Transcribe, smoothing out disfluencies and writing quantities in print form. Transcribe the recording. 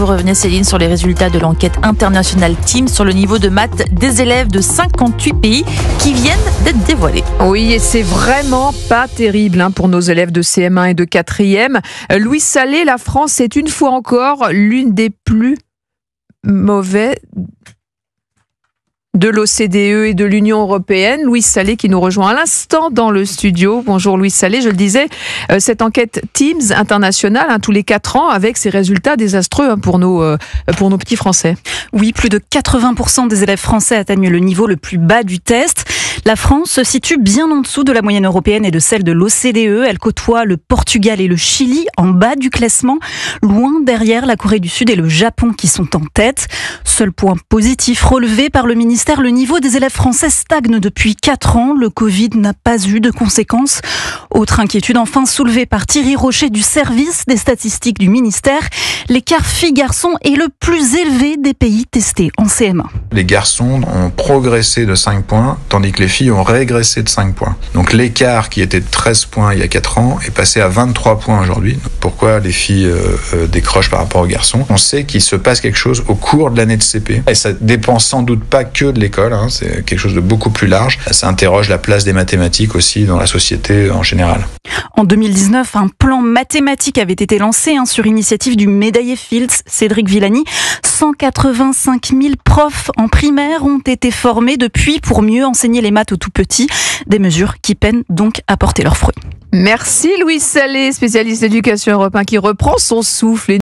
vous revenez, Céline, sur les résultats de l'enquête internationale Team sur le niveau de maths des élèves de 58 pays qui viennent d'être dévoilés. Oui, et c'est vraiment pas terrible pour nos élèves de CM1 et de 4e. Louis Salé, la France est une fois encore l'une des plus mauvaises de l'OCDE et de l'Union européenne. Louis Salé qui nous rejoint à l'instant dans le studio. Bonjour Louis Salé, je le disais, cette enquête Teams internationale tous les 4 ans avec ses résultats désastreux pour nos petits Français. Oui, plus de 80% des élèves français atteignent le niveau le plus bas du test. La France se situe bien en dessous de la moyenne européenne et de celle de l'OCDE. Elle côtoie le Portugal et le Chili en bas du classement, loin derrière la Corée du Sud et le Japon qui sont en tête. Seul point positif relevé par le ministère, le niveau des élèves français stagne depuis 4 ans. Le Covid n'a pas eu de conséquences. Autre inquiétude enfin soulevée par Thierry Rocher du service des statistiques du ministère. L'écart filles-garçons est le plus élevé des pays testés en CM1. Les garçons ont progressé de 5 points, tandis que les filles ont régressé de 5 points. Donc l'écart qui était de 13 points il y a 4 ans est passé à 23 points aujourd'hui. Pourquoi les filles décrochent par rapport aux garçons? On sait qu'il se passe quelque chose au cours de l'année de CP. Et ça dépend sans doute pas que de l'école, c'est quelque chose de beaucoup plus large. Ça interroge la place des mathématiques aussi dans la société en général. En 2019, un plan mathématique avait été lancé sur initiative du médaillé Fields, Cédric Villani. 185 000 profs en primaire ont été formés depuis pour mieux enseigner les maths aux tout petits. Des mesures qui peinent donc à porter leurs fruits. Merci Louis Salé, spécialiste d'éducation européen qui reprend son souffle.